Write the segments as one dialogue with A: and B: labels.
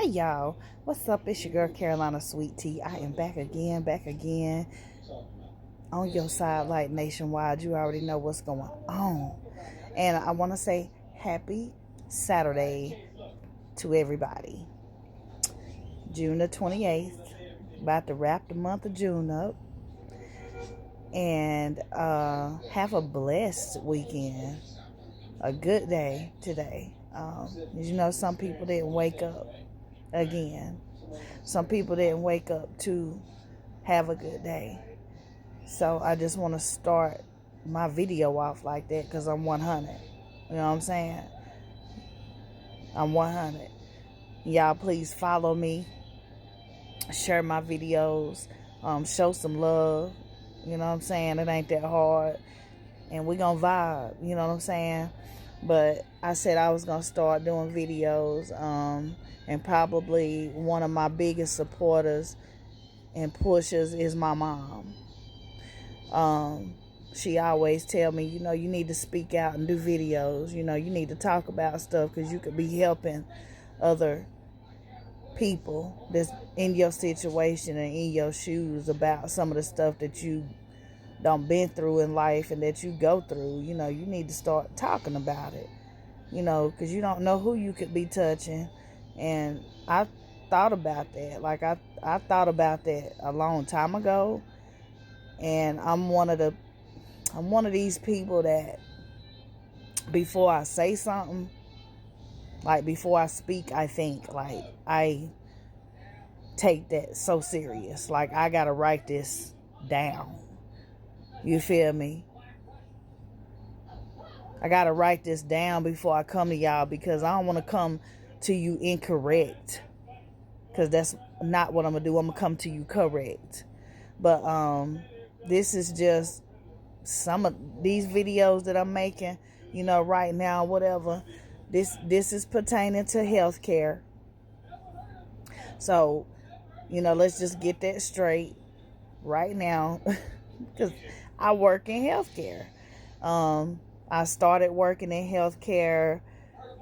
A: y'all. What's up? It's your girl Carolina Sweet Tea. I am back again on your side like nationwide. You already know what's going on. And I want to say happy Saturday to everybody. June the 28th. About to wrap the month of June up. And have a blessed weekend. A good day today. Some people didn't wake up again. Some people didn't wake up to have a good day. So I just want to start my video off like that because I'm 100. You know what I'm saying? I'm 100. Y'all please follow me. Share my videos. Show some love. You know what I'm saying? It ain't that hard. And we gonna vibe. You know what I'm saying? But I said I was going to start doing videos, and probably one of my biggest supporters and pushers is my mom. She always tell me, you need to speak out and do videos. You need to talk about stuff because you could be helping other people that's in your situation and in your shoes about some of the stuff that you done been through in life and that you go through. You need to start talking about it, because you don't know who you could be touching. And I thought about that. Like I thought about that a long time ago. And I'm one of these people that before I say something, like before I speak, I think, like I take that so serious. Like I gotta write this down. You feel me? I got to write this down before I come to y'all because I don't want to come to you incorrect. Because that's not what I'm going to do. I'm going to come to you correct. But this is just some of these videos that I'm making, right now, whatever. This is pertaining to healthcare. So, let's just get that straight right now. Because I work in healthcare. I started working in healthcare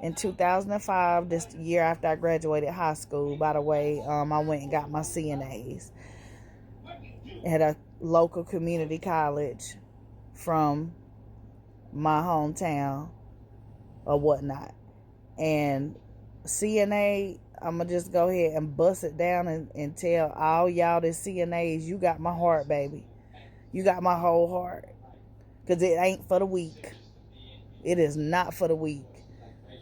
A: in 2005, this year after I graduated high school. By the way, I went and got my CNAs at a local community college from my hometown or whatnot. And CNA, I'm going to just go ahead and bust it down and tell all y'all that CNAs, you got my heart, baby. You got my whole heart. Because it ain't for the weak. It is not for the weak.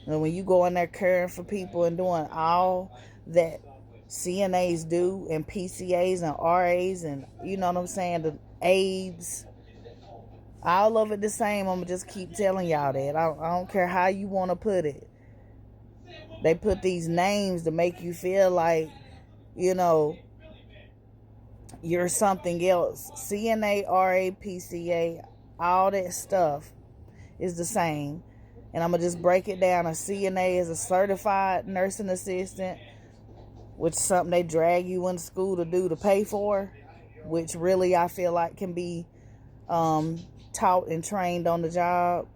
A: And when you go in there caring for people and doing all that CNAs do and PCAs and RAs and, you know what I'm saying, the aides, all of it the same. I'm going to just keep telling y'all that. I don't care how you want to put it. They put these names to make you feel like, you're something else. CNA, RA, PCA, all that stuff is the same. And I'm going to just break it down. A CNA is a certified nursing assistant, which is something they drag you in school to do to pay for, which really I feel like can be taught and trained on the job.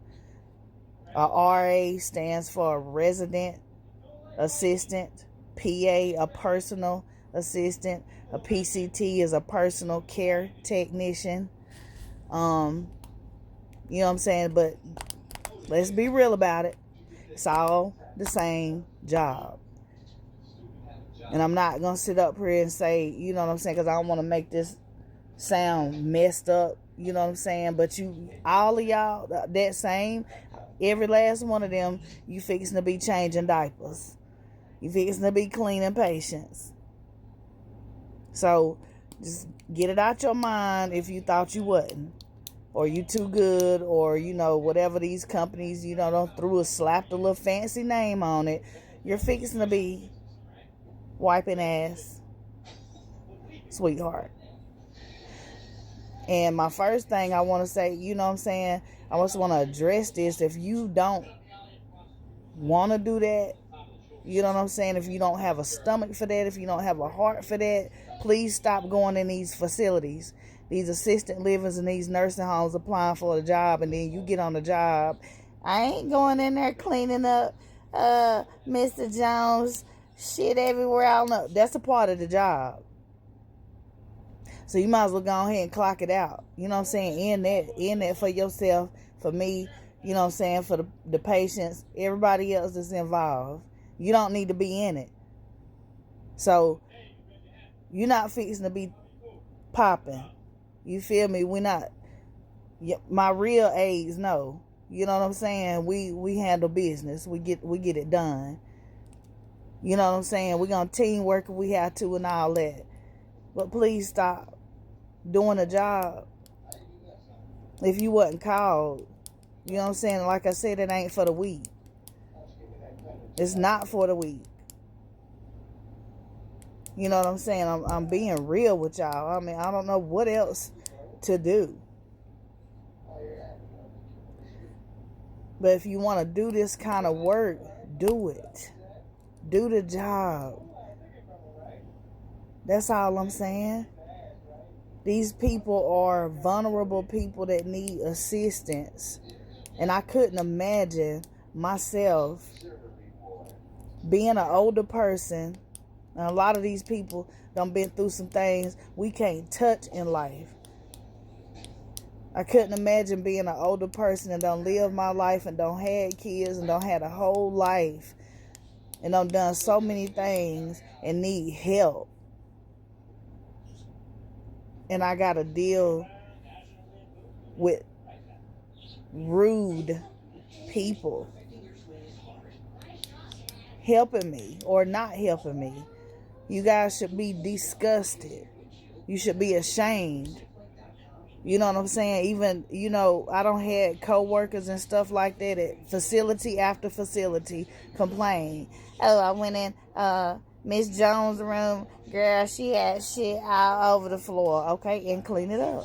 A: A RA stands for a resident assistant. PA, a personal assistant. A PCT is a personal care technician. You know what I'm saying? But let's be real about it. It's all the same job. And I'm not going to sit up here and say, you know what I'm saying, because I don't want to make this sound messed up. You know what I'm saying? But all of y'all, that same, every last one of them, you fixing to be changing diapers. You fixing to be cleaning patients. So just get it out your mind if you thought you wasn't. Or you too good, or, whatever these companies, don't slapped a little fancy name on it. You're fixing to be wiping ass, sweetheart. And my first thing I want to say, I just want to address this. If you don't want to do that, you know what I'm saying? If you don't have a stomach for that, if you don't have a heart for that, please stop going in these facilities, these assisted livings and these nursing homes applying for a job, and then you get on the job. I ain't going in there cleaning up Mr. Jones' shit everywhere. I don't know. That's a part of the job. So you might as well go ahead and clock it out. You know what I'm saying? End that for yourself, for me, you know what I'm saying, for the patients, everybody else that's involved. You don't need to be in it. So you're not fixing to be popping. You feel me? We're not. My real aides know. You know what I'm saying? We handle business. We get it done. You know what I'm saying? We're gonna teamwork if we have to and all that. But please stop doing a job if you wasn't called. You know what I'm saying? Like I said, it ain't for the weak. It's not for the weak. You know what I'm saying? I'm being real with y'all. I mean, I don't know what else to do. But if you want to do this kind of work, do it. Do the job. That's all I'm saying. These people are vulnerable people that need assistance. And I couldn't imagine myself being an older person. And a lot of these people done been through some things we can't touch in life. I couldn't imagine being an older person and don't live my life and don't have kids and don't have a whole life and done so many things and need help. And I got to deal with rude people helping me or not helping me. You guys should be disgusted. You should be ashamed. You know what I'm saying? Even, I don't have co-workers and stuff like that at facility after facility complain. Oh, I went in Miss Jones' room. Girl, she had shit all over the floor. Okay, and clean it up.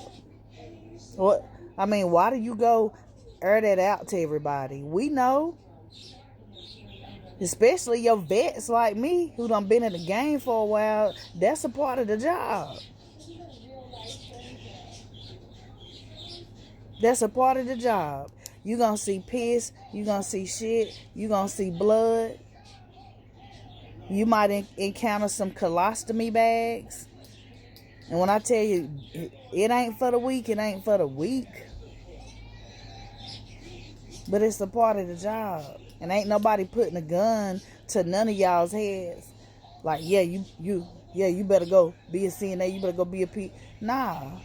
A: What? I mean, why do you go air that out to everybody? We know. Especially your vets like me who done been in the game for a while. That's a part of the job. That's a part of the job. You're going to see piss. You're going to see shit. You're going to see blood. You might encounter some colostomy bags. And when I tell you, it ain't for the weak, it ain't for the weak. But it's a part of the job. And ain't nobody putting a gun to none of y'all's heads. Like, yeah, you better go be a CNA. You better go be a P. Nah.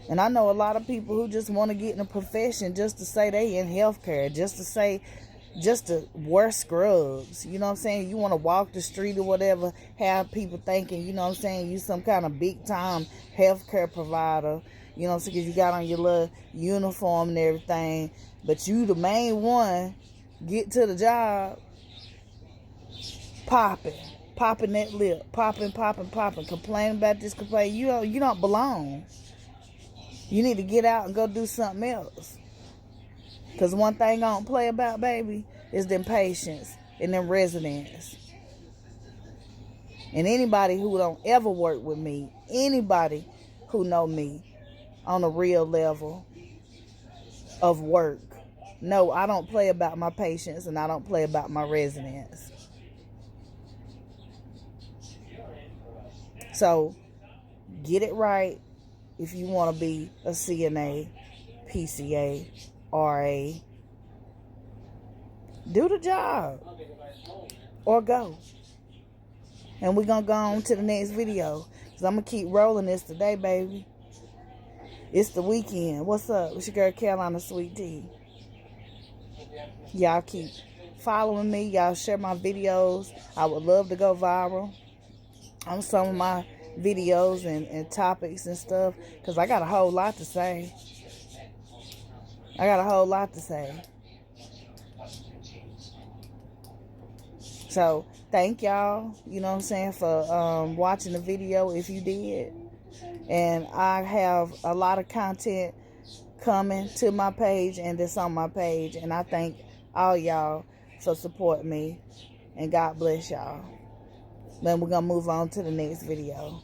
A: And I know a lot of people who just want to get in a profession just to say they in healthcare, just to wear scrubs. You know what I'm saying? You want to walk the street or whatever, have people thinking, you know what I'm saying, you some kind of big time healthcare provider. You know what I'm saying? Because you got on your little uniform and everything. But you the main one, get to the job, popping that lip, popping, complaining about this, complaining. You don't belong. You need to get out and go do something else. Because one thing I don't play about, baby, is them patients and them residents. And anybody who don't ever work with me, anybody who know me on a real level of work, no, I don't play about my patients and I don't play about my residents. So, get it right if you want to be a CNA, PCA, RA. Do the job. Or go. And we're going to go on to the next video. Because I'm going to keep rolling this today, baby. It's the weekend. What's up? It's your girl, Carolina Sweet Tea. Y'all keep following me. Y'all share my videos. I would love to go viral on some of my videos and topics and stuff. Because I got a whole lot to say. So, thank y'all, you know what I'm saying, for watching the video if you did. And I have a lot of content coming to my page and that's on my page. And I thank all y'all for supporting me. And God bless y'all. Then we're going to move on to the next video.